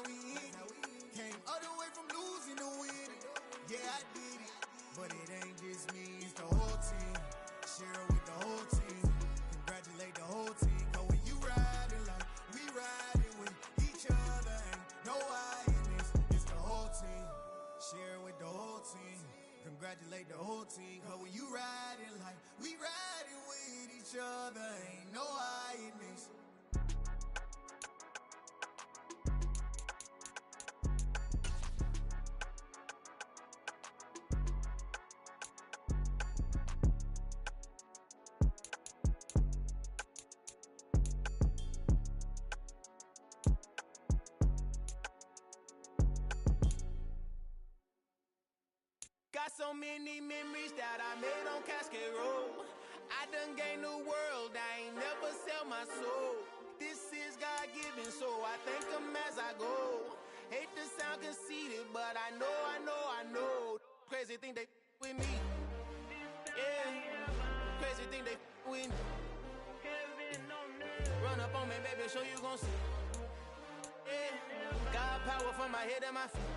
how we eat. Came all the way from losing to winning. Yeah, I did it, but it ain't just me, it's the whole team. Share it with the whole team. Congratulate the whole team. Cause when you riding like we riding with each other, ain't no I in this, it's the whole team. Share it with the whole team. Congratulate the whole team. Cause when you riding like we riding with each other, ain't no I in this. Got so many memories that I made on Cascade Road. I done gained the world, I ain't never sell my soul. This is God-given, so I thank him as I go. Hate to sound conceited, but I know. Crazy thing they with me. Yeah, crazy thing they with me. Run up on me, baby, show you gon' see. Yeah, God power from my head and my feet.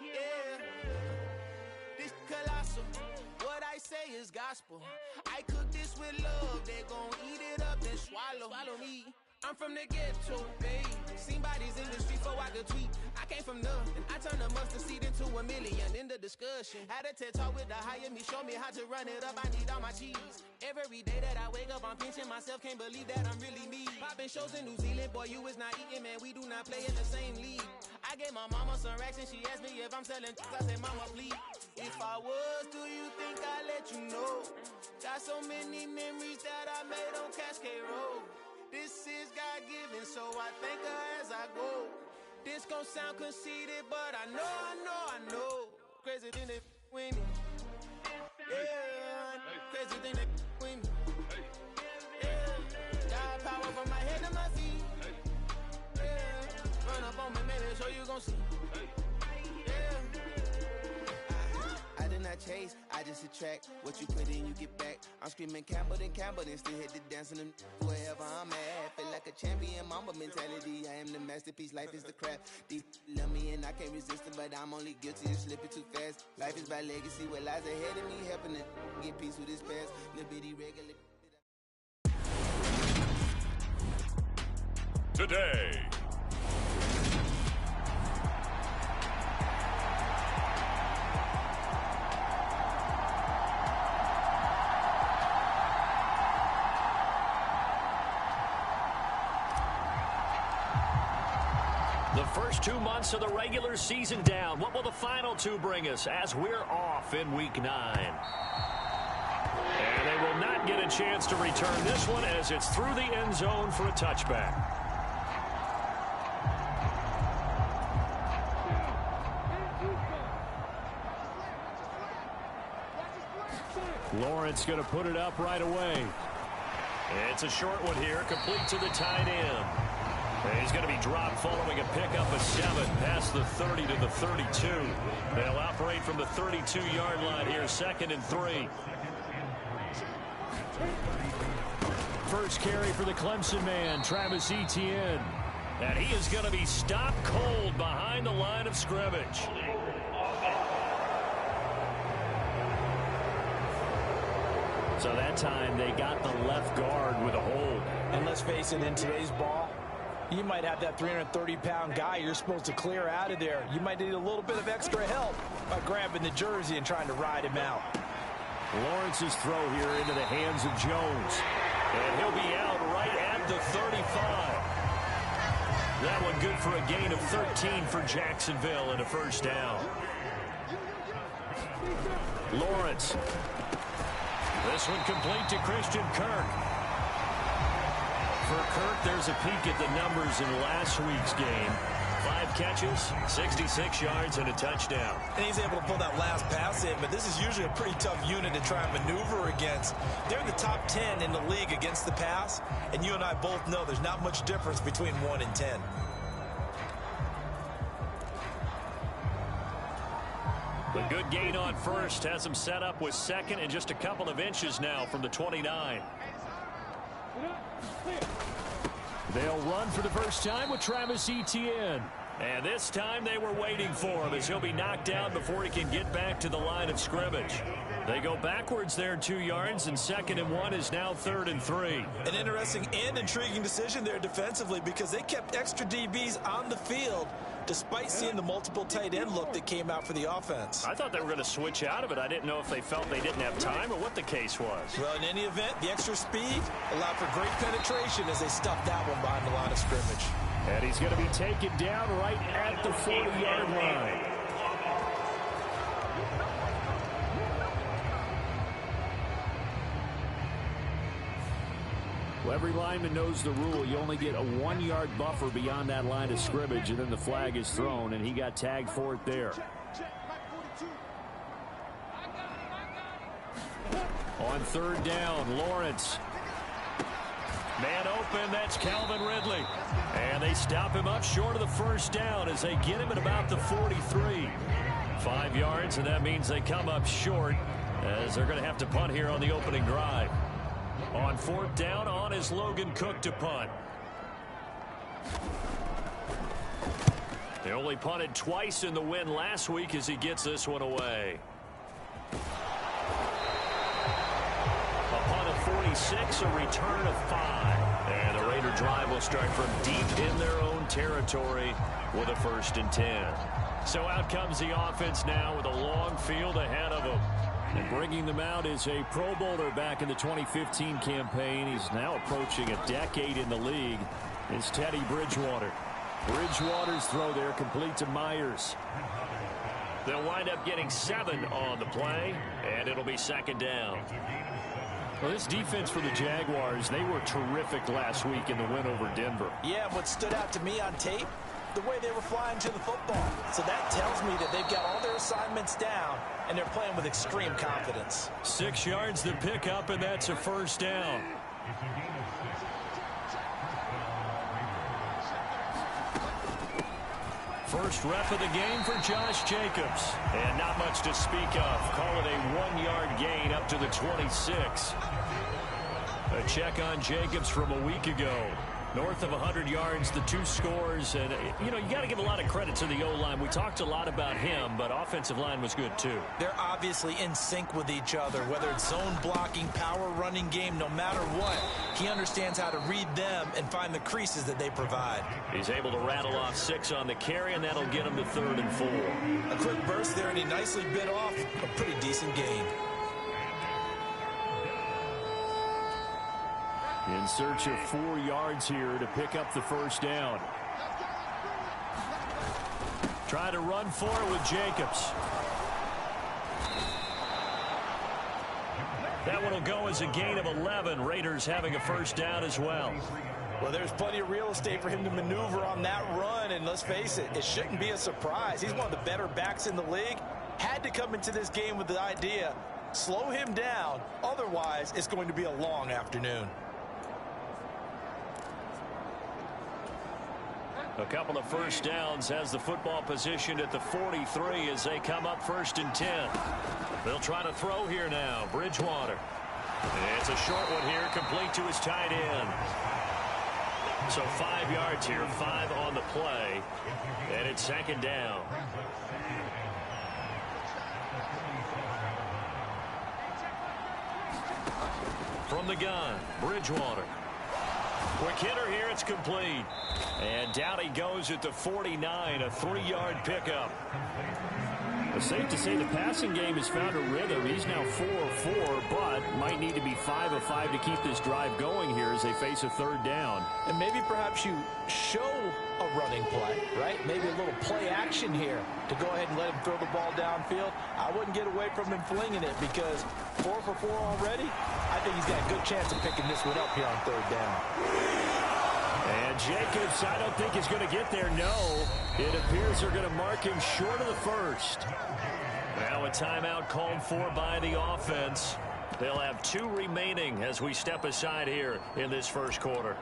Yeah. This colossal, what I say is gospel. I cook this with love, they gon' eat it up and swallow me. I'm from the ghetto, babe. Seen bodies in the street before I could tweet. I came from nothing, I turned a mustard seed into a million. In the discussion, had a TED talk with the higher me, show me how to run it up, I need all my cheese. Every day that I wake up, I'm pinching myself, can't believe that I'm really me. Popping shows in New Zealand, boy, you is not eating, man, we do not play in the same league. I gave my mama some racks and she asked me if I'm selling, I said, mama, please. If I was, do you think I'd let you know? Got so many memories that I made on Cascade Road. This is God-given, so I thank her as I go. This gon' sound conceited, but I know. Crazy thing they with me. Yeah, crazy thing they with me. Yeah, God power from my head to my feet. Yeah, run up on me, maybe so you gon' see. I did not chase, I just attract. What you put in, you get back. I'm screaming Campbell, then still hit the dancing and wherever I'm at. Feel like a champion, mamba mentality. I am the masterpiece, life is the crap. Deep love me and I can't resist it, but I'm only guilty of slipping too fast. Life is by legacy, what lies ahead of me, helping to get peace with this past. Little bitty regular. Today. The first 2 months of the regular season down. What will the final two bring us as we're off in Week 9? And they will not get a chance to return this one as it's through the end zone for a touchback. Lawrence going to put it up right away. It's a short one here, complete to the tight end. And he's going to be dropped following a pickup of 7 past the 30 to the 32. They'll operate from the 32-yard line here, 2nd and 3. First carry for the Clemson man, Travis Etienne. And he is going to be stopped cold behind the line of scrimmage. So that time they got the left guard with a hold. And let's face it, in today's ball, you might have that 330-pound guy you're supposed to clear out of there. You might need a little bit of extra help by grabbing the jersey and trying to ride him out. Lawrence's throw here into the hands of Jones. And he'll be out right at the 35. That one good for a gain of 13 for Jacksonville and a first down. Lawrence. This one complete to Christian Kirk. For Kirk, there's a peek at the numbers in last week's game. 5 catches, 66 yards, and a touchdown. And he's able to pull that last pass in, but this is usually a pretty tough unit to try and maneuver against. They're in the top 10 in the league against the pass, and you and I both know there's not much difference between 1 and 10. A good gain on first has him set up with 2nd and just a couple of inches now from the 29. They'll run for the first time with Travis Etienne. And this time they were waiting for him as he'll be knocked down before he can get back to the line of scrimmage. They go backwards there 2 yards, and 2nd and 1 is now 3rd and 3. An interesting and intriguing decision there defensively because they kept extra DBs on the field despite seeing the multiple tight end look that came out for the offense. I thought they were going to switch out of it. I didn't know if they felt they didn't have time or what the case was. Well, in any event, the extra speed allowed for great penetration as they stuffed that one behind the line of scrimmage. And he's going to be taken down right at the 40-yard line. Well, every lineman knows the rule. You only get a 1-yard buffer beyond that line of scrimmage, and then the flag is thrown, and he got tagged for it there. On 3rd down, Lawrence. Man open, that's Calvin Ridley. And they stop him up short of the 1st down as they get him at about the 43. 5 yards, and that means they come up short as they're going to have to punt here on the opening drive. On 4th down, on is Logan Cook to punt. They only punted twice in the win last week as he gets this one away. A punt of 46, a return of 5. And the Raider drive will start from deep in their own territory with a 1st and 10. So out comes the offense now with a long field ahead of them. And bringing them out is a Pro Bowler back in the 2015 campaign. He's now approaching a decade in the league. It's Teddy Bridgewater. Bridgewater's throw there complete to Myers. They'll wind up getting 7 on the play, and it'll be 2nd down. Well, this defense for the Jaguars, they were terrific last week in the win over Denver. Yeah, what stood out to me on tape, the way they were flying to the football. So that tells me that they've got all their assignments down, and they're playing with extreme confidence. 6 yards to pick up, and that's a 1st down. First rep of the game for Josh Jacobs. And not much to speak of. Call it a 1-yard gain up to the 26. A check on Jacobs from a week ago. North of 100 yards, the 2 scores. And, you know, you got to give a lot of credit to the O-line. We talked a lot about him, but offensive line was good, too. They're obviously in sync with each other, whether it's zone blocking, power running game, no matter what. He understands how to read them and find the creases that they provide. He's able to rattle off 6 on the carry, and that'll get him to 3rd and 4. A quick burst there, and he nicely bit off a pretty decent gain. In search of 4 yards here to pick up the 1st down. Try to run for it with Jacobs. That one will go as a gain of 11. Raiders having a 1st down as well. Well, there's plenty of real estate for him to maneuver on that run, and let's face it, it shouldn't be a surprise. He's one of the better backs in the league. Had to come into this game with the idea, slow him down, otherwise it's going to be a long afternoon. A couple of 1st downs has the football positioned at the 43 as they come up 1st and 10. They'll try to throw here now. Bridgewater. It's a short one here, complete to his tight end. So 5 yards here, 5 on the play, and it's 2nd down. From the gun, Bridgewater. Quick hitter here, it's complete. And down he goes at the 49, a 3-yard pickup. It's safe to say the passing game has found a rhythm. He's now 4 of 4, but might need to be 5 of 5 to keep this drive going here as they face a 3rd down. And maybe perhaps you show a running play, right? Maybe a little play action here to go ahead and let him throw the ball downfield. I wouldn't get away from him flinging it because 4 for 4 already. I think he's got a good chance of picking this one up here on 3rd down. And Jacobs, I don't think is going to get there. No, it appears they're going to mark him short of the 1st. Now a timeout called for by the offense. They'll have 2 remaining as we step aside here in this 1st quarter.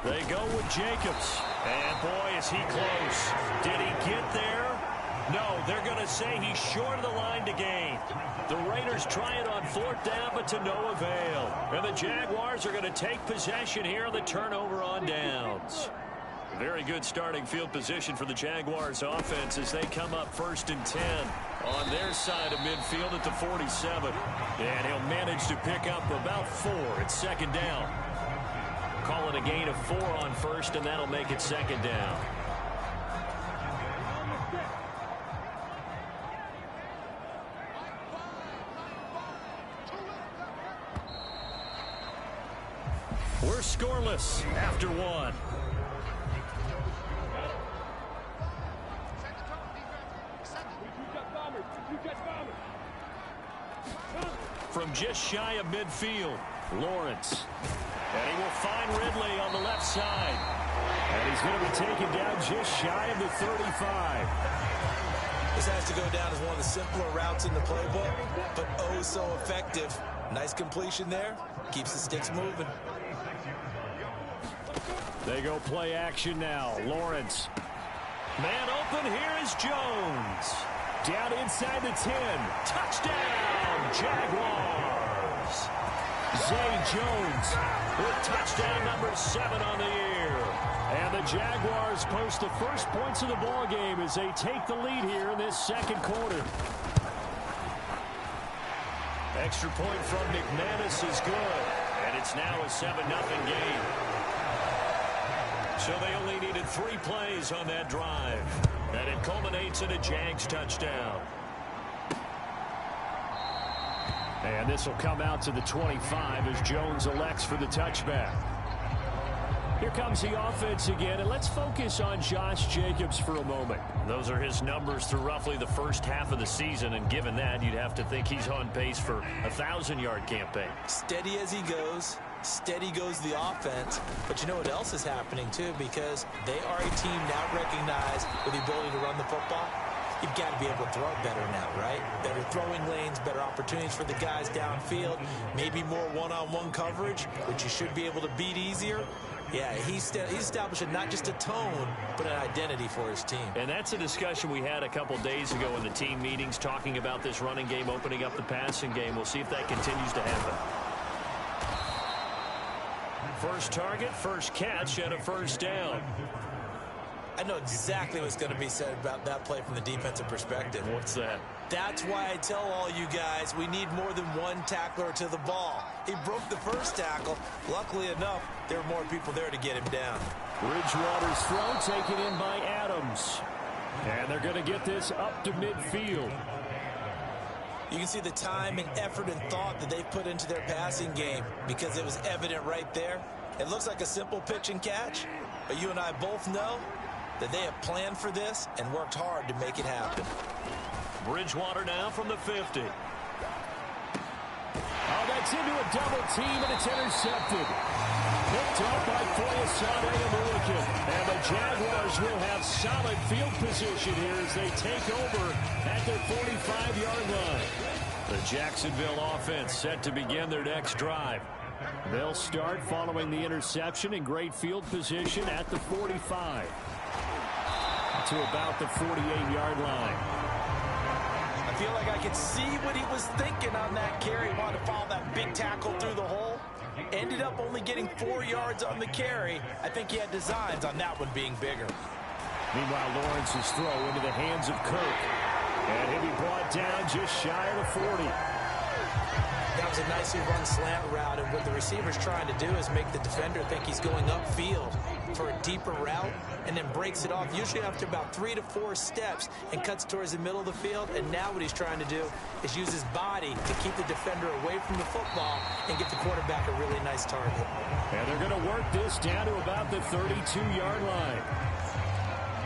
They go with Jacobs. And boy, is he close. Did he get there? No, they're going to say he's short of the line to gain. The Raiders try it on 4th down, but to no avail. And the Jaguars are going to take possession here on the turnover on downs. Very good starting field position for the Jaguars offense as they come up 1st and 10 on their side of midfield at the 47. And he'll manage to pick up about 4 at 2nd down. Call it a gain of 4 on 1st, and that'll make it 2nd down. We're scoreless after 1. From just shy of midfield, Lawrence. And he will find Ridley on the left side. And he's going to be taken down just shy of the 35. This has to go down as one of the simpler routes in the playbook, but oh so effective. Nice completion there. Keeps the sticks moving. They go play action now. Lawrence. Man open. Here is Jones. Down inside the 10. Touchdown, Jaguars. Zay Jones with touchdown number 7 on the year. And the Jaguars post the first points of the ball game as they take the lead here in this 2nd quarter. Extra point from McManus is good. And it's now a 7-0 game. So they only needed 3 plays on that drive. And it culminates in a Jags touchdown. And this will come out to the 25 as Jones elects for the touchback. Here comes the offense again, and let's focus on Josh Jacobs for a moment. Those are his numbers through roughly the first half of the season, and given that, you'd have to think he's on pace for a 1,000-yard campaign. Steady as he goes. Steady goes the offense. But you know what else is happening, too, because they are a team now recognized with the ability to run the football. You've got to be able to throw it better now, right? Better throwing lanes, better opportunities for the guys downfield, maybe more one-on-one coverage, which you should be able to beat easier. Yeah, he's establishing not just a tone, but an identity for his team. And that's a discussion we had a couple days ago in the team meetings, talking about this running game, opening up the passing game. We'll see if that continues to happen. First target, first catch, and a 1st down. I know exactly what's going to be said about that play from the defensive perspective. What's that? That's why I tell all you guys we need more than one tackler to the ball. He broke the first tackle. Luckily enough, there were more people there to get him down. Bridgewater's throw taken in by Adams. And they're going to get this up to midfield. You can see the time and effort and thought that they've put into their passing game because it was evident right there. It looks like a simple pitch and catch, but you and I both know that they have planned for this and worked hard to make it happen. Bridgewater now from the 50. Oh, that's into a double team, and it's intercepted. Picked up by Foyesade and Milliken. And the Jaguars will have solid field position here as they take over at their 45-yard line. The Jacksonville offense set to begin their next drive. They'll start following the interception in great field position at the 45 to about the 48-yard line. I feel like I could see what he was thinking on that carry. He wanted to follow that big tackle through the hole. Ended up only getting 4 yards on the carry. I think he had designs on that one being bigger. Meanwhile, Lawrence's throw into the hands of Kirk. And he'll be brought down just shy of the 40. That was a nicely run slant route, and what the receiver's trying to do is make the defender think he's going upfield for a deeper route, and then breaks it off, usually after about 3 to 4 steps, and cuts towards the middle of the field. And now what he's trying to do is use his body to keep the defender away from the football and give the quarterback a really nice target. And they're going to work this down to about the 32-yard line.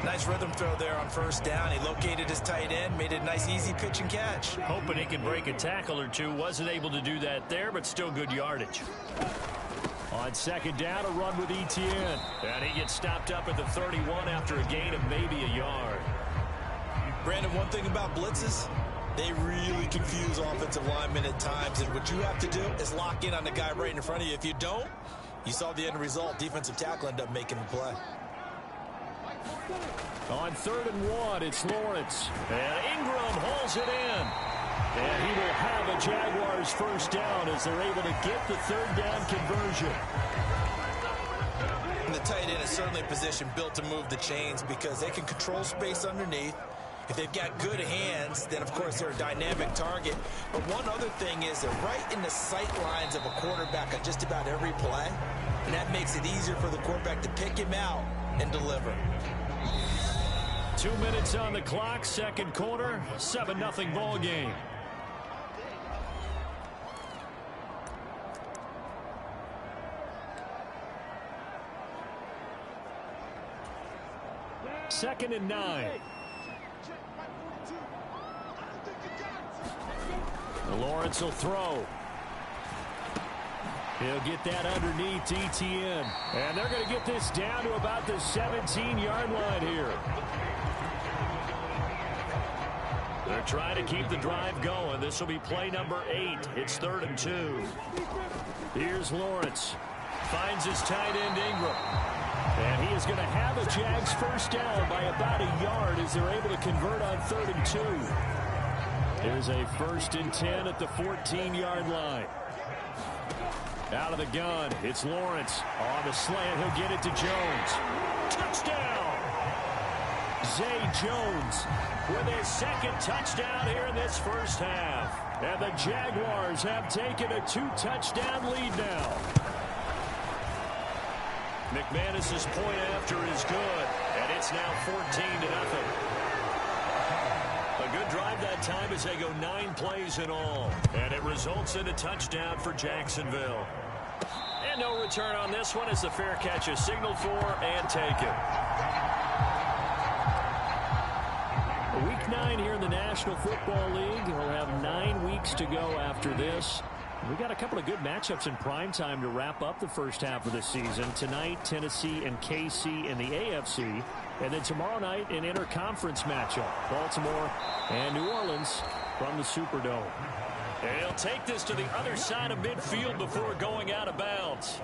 Nice rhythm throw there on 1st down. He located his tight end, made it a nice easy pitch and catch. Hoping he could break a tackle or two. Wasn't able to do that there, but still good yardage. On 2nd down, a run with Etienne. And he gets stopped up at the 31 after a gain of maybe a yard. Brandon, one thing about blitzes, they really confuse offensive linemen at times. And what you have to do is lock in on the guy right in front of you. If you don't, you saw the end result. Defensive tackle ended up making the play. On 3rd and 1, it's Lawrence. And Ingram hauls it in. And he will have a Jaguars first down as they're able to get the 3rd down conversion. And the tight end is certainly a position built to move the chains because they can control space underneath. If they've got good hands, then, of course, they're a dynamic target. But one other thing is they're right in the sight lines of a quarterback on just about every play. And that makes it easier for the quarterback to pick him out and deliver. 2 minutes on the clock, second quarter, 7-0 ball game. Second and 9. Lawrence will throw. He'll get that underneath Etienne. And they're going to get this down to about the 17-yard line here. They're trying to keep the drive going. This will be play number 8. It's 3rd and 2. Here's Lawrence. Finds his tight end Ingram. And he is going to have a Jags first down by about a yard as they're able to convert on 3rd and 2. Here's a 1st and 10 at the 14-yard line. Out of the gun, it's Lawrence. On the slant, he'll get it to Jones. Touchdown! Zay Jones with his 2nd touchdown here in this first half. And the Jaguars have taken a 2-touchdown lead now. McManus's point after is good, and it's now 14-0. A good drive that time as they go 9 plays in all. And it results in a touchdown for Jacksonville. And no return on this one as the fair catch is signaled for and taken. Week 9 here in the National Football League. We'll have 9 weeks to go after this. We've got a couple of good matchups in prime time to wrap up the first half of the season. Tonight, Tennessee and KC in the AFC. And then tomorrow night, an interconference matchup. Baltimore and New Orleans from the Superdome. And he'll take this to the other side of midfield before going out of bounds.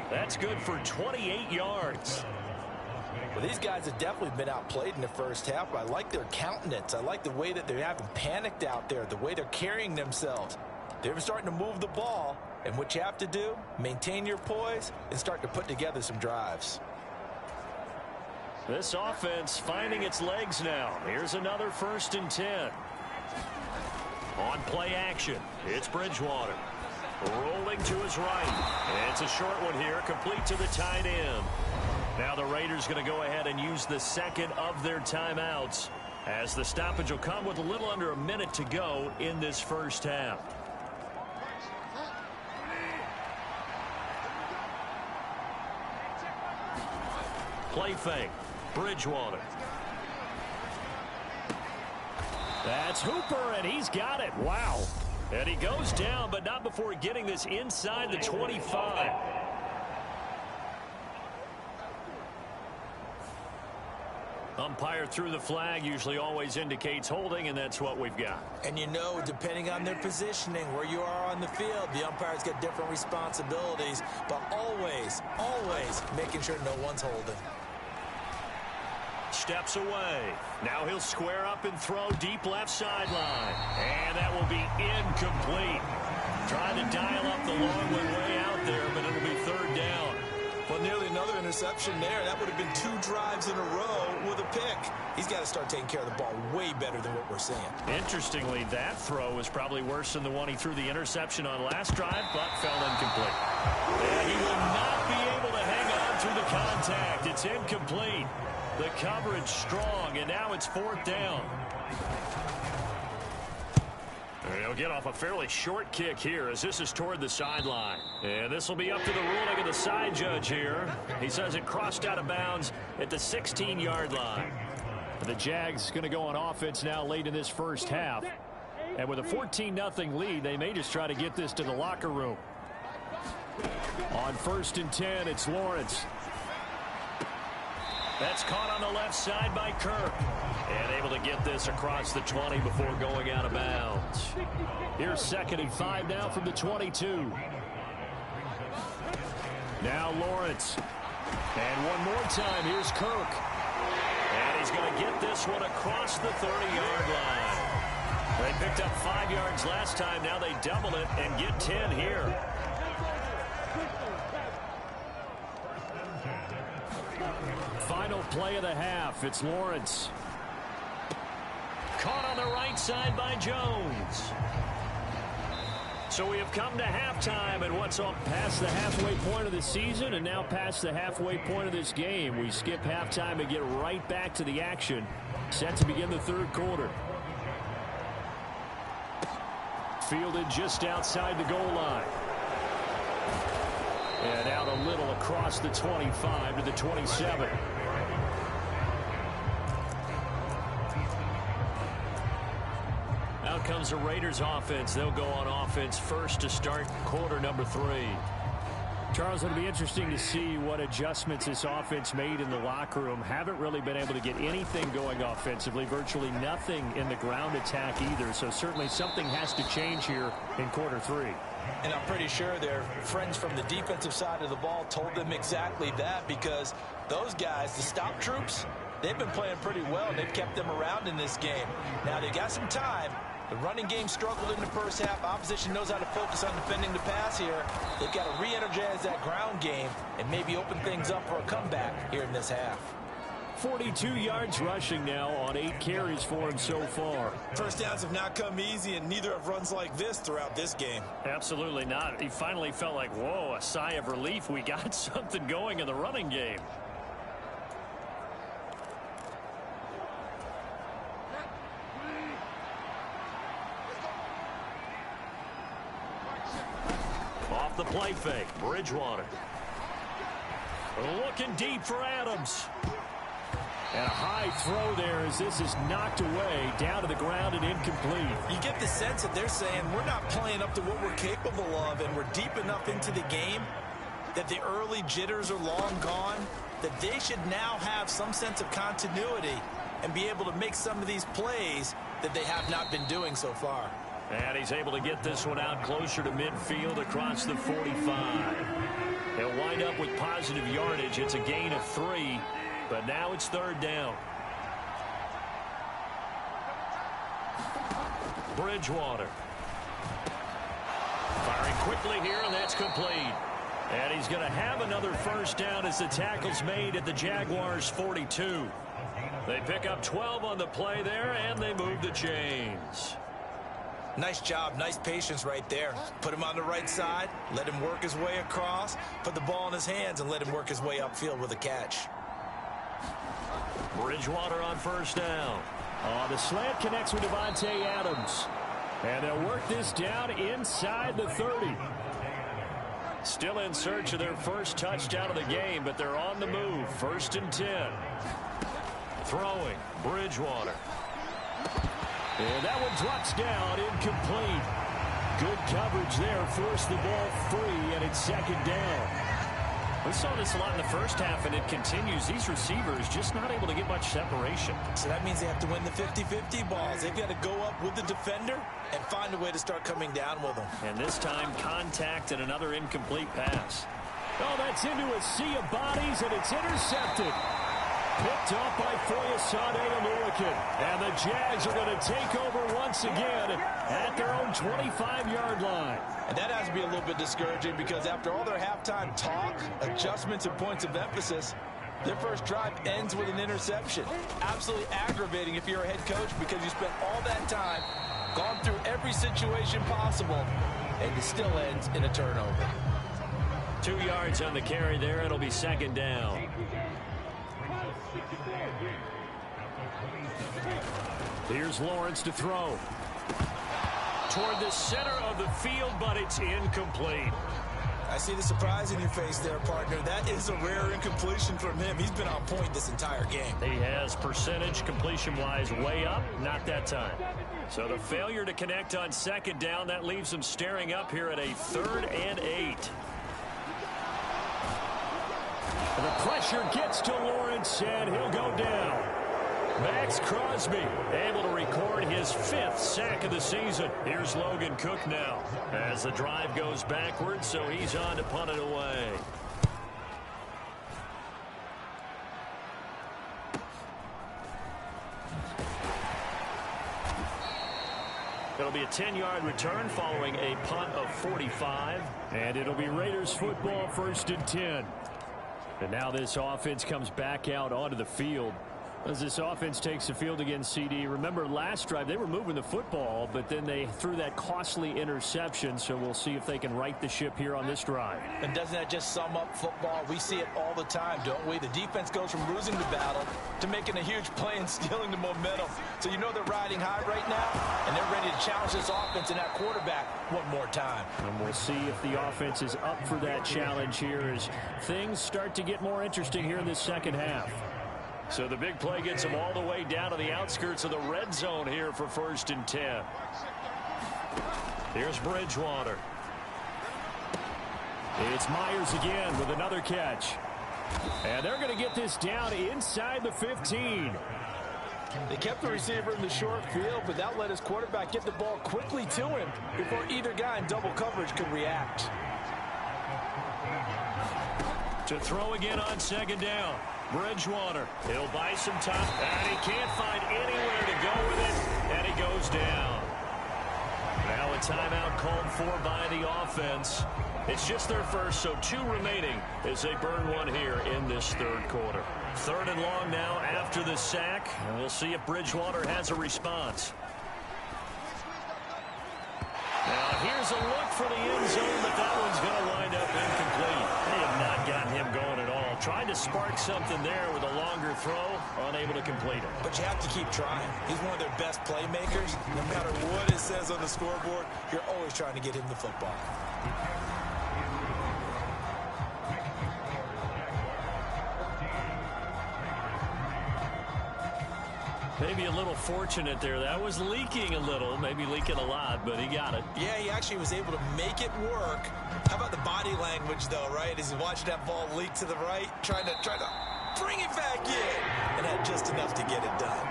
That's good for 28 yards. Well, these guys have definitely been outplayed in the first half. I like their countenance. I like the way that they haven't panicked out there, the way they're carrying themselves. They're starting to move the ball, and what you have to do, maintain your poise and start to put together some drives. This offense finding its legs now. Here's another 1st and 10. On play action, it's Bridgewater. Rolling to his right. And it's a short one here, complete to the tight end. Now the Raiders going to go ahead and use the 2nd of their timeouts as the stoppage will come with a little under a minute to go in this first half. Play fake. Bridgewater. That's Hooper, and he's got it. Wow. And he goes down, but not before getting this inside the 25. Umpire threw the flag, usually always indicates holding, and that's what we've got. And you know, depending on their positioning, where you are on the field, the umpire's got different responsibilities, but always, always making sure no one's holding. Steps away. Now he'll square up and throw deep left sideline. And that will be incomplete. Trying to dial up the long way out there, but it'll be 3rd down. Well, nearly another interception there. That would have been 2 drives in a row with a pick. He's got to start taking care of the ball way better than what we're seeing. Interestingly, that throw was probably worse than the one he threw the interception on last drive, but fell incomplete. And he will not be able to hang on through the contact. It's incomplete. The coverage strong, and now it's 4th down. He'll get off a fairly short kick here as this is toward the sideline. And this will be up to the ruling of the side judge here. He says it crossed out of bounds at the 16-yard line. The Jags going to go on offense now late in this first half. And with a 14-0 lead, they may just try to get this to the locker room. On 1st and 10, it's Lawrence. That's caught on the left side by Kirk. And able to get this across the 20 before going out of bounds. Here's 2nd and 5 now from the 22. Now Lawrence. And one more time, here's Kirk. he's going to get this one across the 30-yard line. They picked up 5 yards last time. Now they double it and get 10 here. Final play of the half. It's Lawrence. Caught on the right side by Jones. So we have come to halftime, and what's on past the halfway point of the season and now past the halfway point of this game. We skip halftime and get right back to the action. Set to begin the third quarter. Fielded just outside the goal line. And out a little across the 25 to the 27. Out comes the Raiders offense. They'll go on offense first to start quarter number 3. Charles, it'll be interesting to see what adjustments this offense made in the locker room. Haven't really been able to get anything going offensively, virtually nothing in the ground attack either. So certainly something has to change here in quarter 3. And I'm pretty sure their friends from the defensive side of the ball told them exactly that, because those guys, the stop troops, they've been playing pretty well. They've kept them around in this game. Now they got some time. The running game struggled in the first half. Opposition knows how to focus on defending the pass here. They've got to re-energize that ground game and maybe open things up for a comeback here in this half. 42 yards rushing now on 8 carries for him so far. First downs have not come easy, and neither have runs like this throughout this game. Absolutely not. He finally felt like, whoa, a sigh of relief. We got something going in the running game. Off the play fake, Bridgewater. Looking deep for Adams. And a high throw there as this is knocked away, down to the ground and incomplete. You get the sense that they're saying we're not playing up to what we're capable of, and we're deep enough into the game that the early jitters are long gone, that they should now have some sense of continuity and be able to make some of these plays that they have not been doing so far. And he's able to get this one out closer to midfield across the 45. He'll wind up with positive yardage. It's a gain of 3, but now it's third down. Bridgewater. Firing quickly here, and that's complete. And he's going to have another first down as the tackle's made at the Jaguars' 42. They pick up 12 on the play there, and they move the chains. Nice job, nice patience right there. Put him on the right side, let him work his way across, put the ball in his hands, and let him work his way upfield with a catch. Bridgewater on first down. The slant connects with Devontae Adams. And they'll work this down inside the 30. Still in search of their first touchdown of the game, but they're on the move. First and 10. Throwing, Bridgewater. And that one drops down, incomplete. Good coverage there, forced the ball free, and it's second down. We saw this a lot in the first half, and it continues. These receivers just not able to get much separation. So that means they have to win the 50-50 balls. They've got to go up with the defender and find a way to start coming down with them. And this time, contact and another incomplete pass. Oh, that's into a sea of bodies, and it's intercepted. Picked off by Foyesade Oluwakin. And the Jags are going to take over once again at their own 25-yard line. And that has to be a little bit discouraging, because after all their halftime talk, adjustments, and points of emphasis, their first drive ends with an interception. Absolutely aggravating if you're a head coach, because you spent all that time, gone through every situation possible, and it still ends in a turnover. 2 yards on the carry there. It'll be second down. Here's Lawrence to throw. Toward the center of the field, but it's incomplete. I see the surprise in your face there, partner. That is a rare incompletion from him. He's been on point this entire game. He has percentage completion-wise way up, not that time. So the failure to connect on second down, that leaves him staring up here at a 3rd and 8. And the pressure gets to Lawrence, and he'll go down. Max Crosby able to record his 5th sack of the season. Here's Logan Cook now as the drive goes backwards, so he's on to punt it away. be a 10-yard return following a punt of 45. And it'll be Raiders football, 1st and 10. And now this offense comes back out onto the field. As this offense takes the field against CD, remember last drive they were moving the football, but then they threw that costly interception, so we'll see if they can right the ship here on this drive. And doesn't that just sum up football? We see it all the time, don't we? The defense goes from losing the battle to making a huge play and stealing the momentum. So you know they're riding high right now, and they're ready to challenge this offense and that quarterback one more time. And we'll see if the offense is up for that challenge here as things start to get more interesting here in this second half. So the big play gets them all the way down to the outskirts of the red zone here for 1st and 10. Here's Bridgewater. It's Myers again with another catch. And they're going to get this down inside the 15. They kept the receiver in the short field, but that let his quarterback get the ball quickly to him before either guy in double coverage could react. To throw again on 2nd down. Bridgewater, he'll buy some time, and he can't find anywhere to go with it, and he goes down. Now a timeout called for by the offense. It's just their first, so 2 remaining as they burn one here in this 3rd quarter. 3rd and long now after the sack, and we'll see if Bridgewater has a response. Now here's a look for the end zone, but that one's going to wind up incomplete. They have not gotten him going at all. Tried to spark something there with a longer throw, unable to complete it. But you have to keep trying. He's one of their best playmakers. No matter what it says on the scoreboard, you're always trying to get him the football. Maybe a little fortunate there. That was leaking a little, maybe leaking a lot, but he got it. Yeah, he actually was able to make it work. How about the body language, though, right? As he's watching that ball leak to the right, trying to bring it back in, and had just enough to get it done.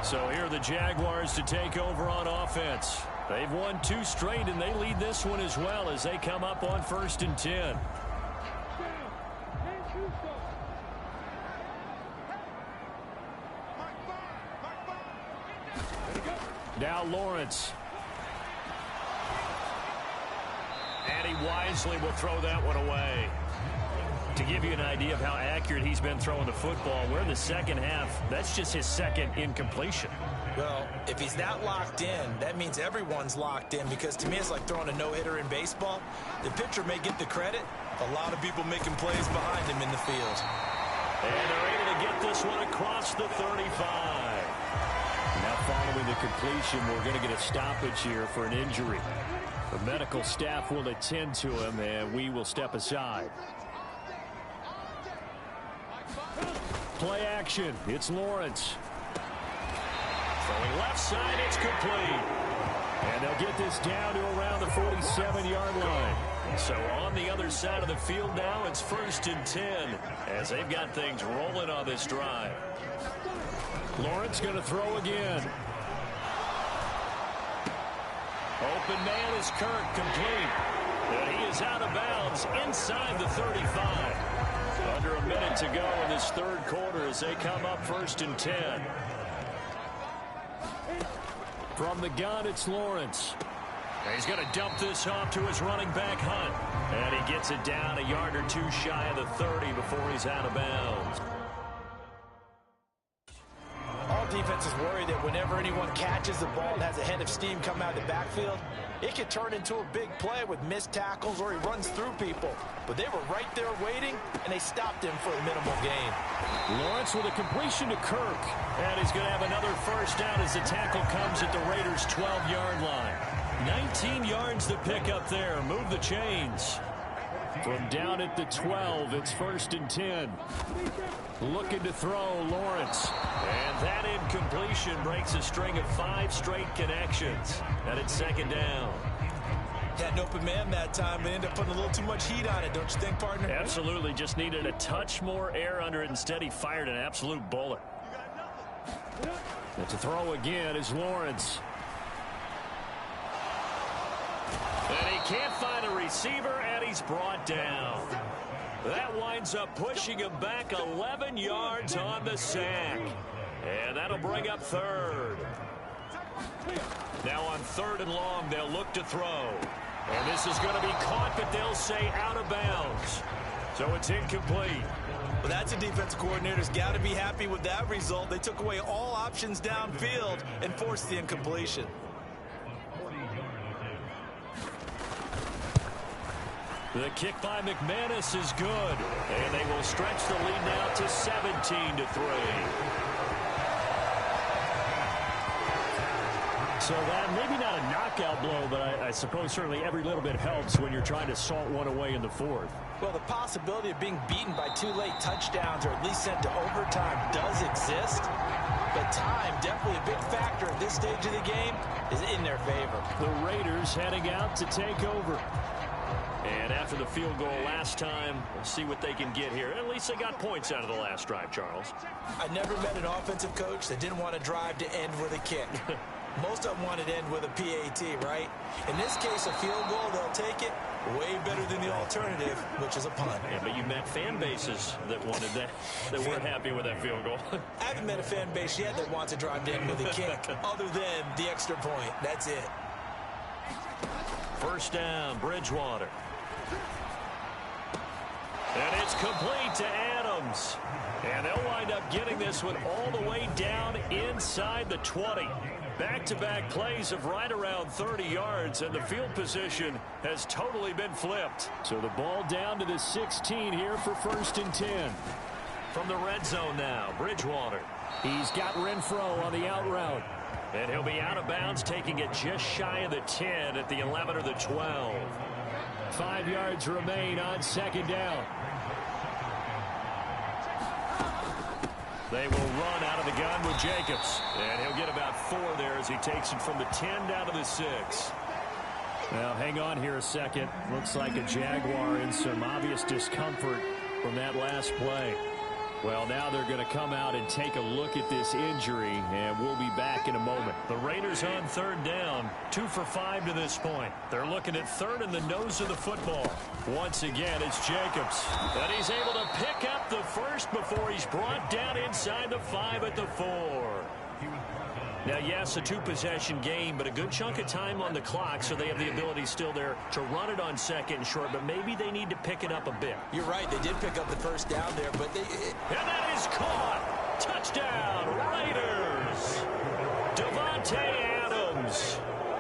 So here are the Jaguars to take over on offense. They've won 2 straight, and they lead this one as well as they come up on 1st and 10. Now Lawrence. And he wisely will throw that one away. To give you an idea of how accurate he's been throwing the football, we're in the second half. That's just his 2nd incompletion. Well, if he's that locked in, that means everyone's locked in, because to me it's like throwing a no-hitter in baseball. The pitcher may get the credit. A lot of people making plays behind him in the field. And they're able to get this one across the 35. Now following the completion, we're going to get a stoppage here for an injury. The medical staff will attend to him, and we will step aside. Play action. It's Lawrence. Throwing left side, it's complete. And they'll get this down to around the 47-yard line. So on the other side of the field now, it's 1st and 10 as they've got things rolling on this drive. Lawrence going to throw again. Open man is Kirk, complete. And he is out of bounds inside the 35. Under a minute to go in this 3rd quarter as they come up 1st and 10. From the gun, it's Lawrence. He's going to dump this off to his running back, Hunt. And he gets it down a yard or 2 shy of the 30 before he's out of bounds. All defenses worry that whenever anyone catches the ball and has a head of steam come out of the backfield, it can turn into a big play with missed tackles or he runs through people. But they were right there waiting, and they stopped him for a minimal gain. Lawrence with a completion to Kirk. And he's going to have another first down as the tackle comes at the Raiders' 12-yard line. 19 yards to pick up there. Move the chains. From down at the 12, it's 1st and 10. Looking to throw, Lawrence. And that incompletion breaks a string of 5 straight connections. And it's 2nd down. Had an open man that time, but ended up putting a little too much heat on it, don't you think, partner? Absolutely. Just needed a touch more air under it. Instead, he fired an absolute bullet. And to throw again is Lawrence. And he can't find a receiver, and he's brought down. That winds up pushing him back 11 yards on the sack. And that'll bring up 3rd. Now on 3rd and long, they'll look to throw. And this is going to be caught, but they'll say out of bounds. So it's incomplete. Well, that's a defensive coordinator's got to be happy with that result. They took away all options downfield and forced the incompletion. The kick by McManus is good. And they will stretch the lead now to 17-3. So that maybe not a knockout blow, but I suppose certainly every little bit helps when you're trying to salt one away in the 4th. Well, the possibility of being beaten by 2 late touchdowns or at least sent to overtime does exist. But time, definitely a big factor at this stage of the game, is in their favor. The Raiders heading out to take over. And after the field goal last time, we'll see what they can get here. At least they got points out of the last drive, Charles. I never met an offensive coach that didn't want to drive to end with a kick. Most of them wanted to end with a PAT, right? In this case, a field goal, they'll take it. Way better than the alternative, which is a punt. Yeah, but you met fan bases that wanted that, that weren't happy with that field goal. I haven't met a fan base yet that wants to drive to end with a kick, other than the extra point. That's it. 1st down, Bridgewater. And it's complete to Adams. And they'll wind up getting this one all the way down inside the 20. Back-to-back plays of right around 30 yards, and the field position has totally been flipped. So the ball down to the 16 here for 1st and 10. From the red zone now, Bridgewater. He's got Renfro on the out route. And he'll be out of bounds, taking it just shy of the 10 at the 11 or the 12. 5 yards remain on 2nd down. They will run out of the gun with Jacobs. And he'll get about 4 there as he takes it from the 10 down to the 6. Now, hang on here a second. Looks like a Jaguar in some obvious discomfort from that last play. Well, now they're going to come out and take a look at this injury, and we'll be back in a moment. The Raiders on 3rd down, 2 for 5 to this point. They're looking at 3rd in the nose of the football. Once again, it's Jacobs. And he's able to pick up the 1st before he's brought down inside the 5 at the 4. Now, yes, a 2-possession game, but a good chunk of time on the clock, so they have the ability still there to run it on 2nd and short, but maybe they need to pick it up a bit. You're right, they did pick up the 1st down there, but they... And that is caught! Touchdown, Raiders! Davante Adams,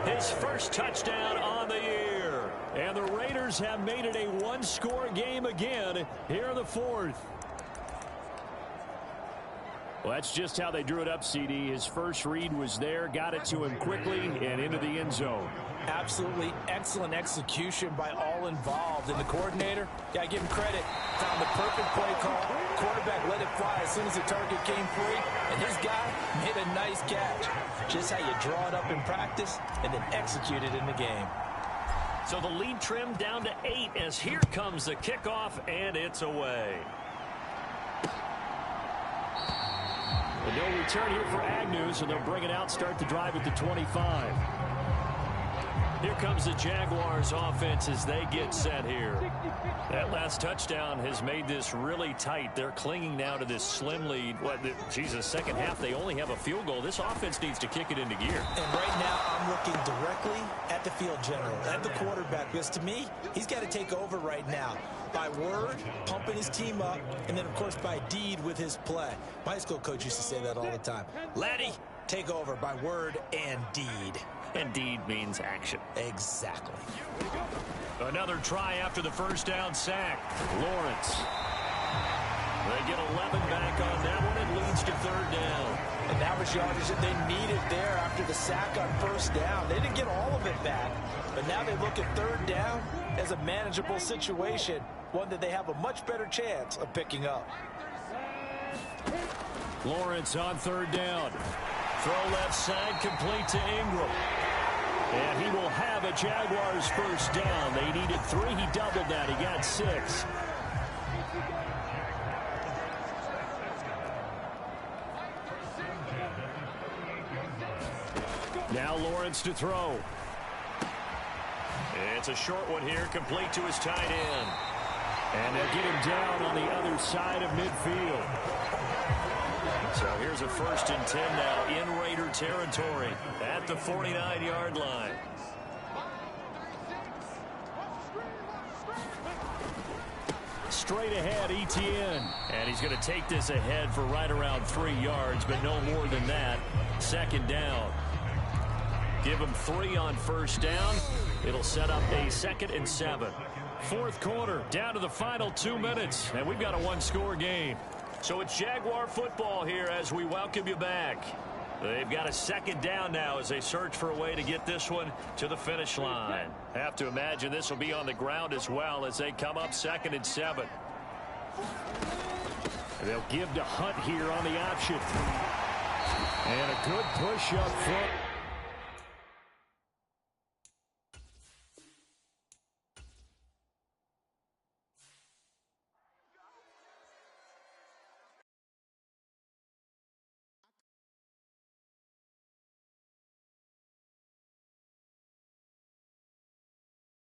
his 1st touchdown on the year. And the Raiders have made it a 1-score game again here in the 4th. Well, that's just how they drew it up, CD. His first read was there, got it to him quickly, and into the end zone. Absolutely excellent execution by all involved. And the coordinator, got to give him credit, found the perfect play call. Quarterback let it fly as soon as the target came free, and his guy made a nice catch. Just how you draw it up in practice and then execute it in the game. So the lead trimmed down to 8 as here comes the kickoff, and it's away. And no return here for Agnew, so they'll bring it out, start the drive at the 25. Here comes the Jaguars offense as they get set here. That last touchdown has made this really tight. They're clinging now to this slim lead. Jesus, second half, they only have a field goal. This offense needs to kick it into gear. And right now, I'm looking directly at the field general, at the quarterback, because to me, he's got to take over right now. By word, pumping his team up, and then, of course, by deed with his play. My high school coach used to say that all the time. Laddie, take over by word and deed. And deed means action. Exactly. Another try after the first down sack. Lawrence. They get 11 back on that one. It leads to 3rd down. And that was yardage that they needed there after the sack on first down. They didn't get all of it back, but now they look at 3rd down as a manageable situation, one that they have a much better chance of picking up. Lawrence on 3rd down. Throw left side, complete to Ingram. And he will have a Jaguars first down. They needed 3. He doubled that. He got 6. Now Lawrence to throw. It's a short one here, complete to his tight end. And they'll get him down on the other side of midfield. So here's a 1st and 10 now in Raider territory at the 49-yard line. Straight ahead, Etienne. And he's going to take this ahead for right around 3 yards, but no more than that. 2nd down. Give him 3 on 1st down. It'll set up a 2nd and 7. 4th quarter, down to the final 2 minutes, and we've got a 1-score game. So it's Jaguar football here as we welcome you back. They've got a 2nd down now as they search for a way to get this one to the finish line. Have to imagine this will be on the ground as well as they come up 2nd and 7. They'll give to Hunt here on the option. And a good push up front.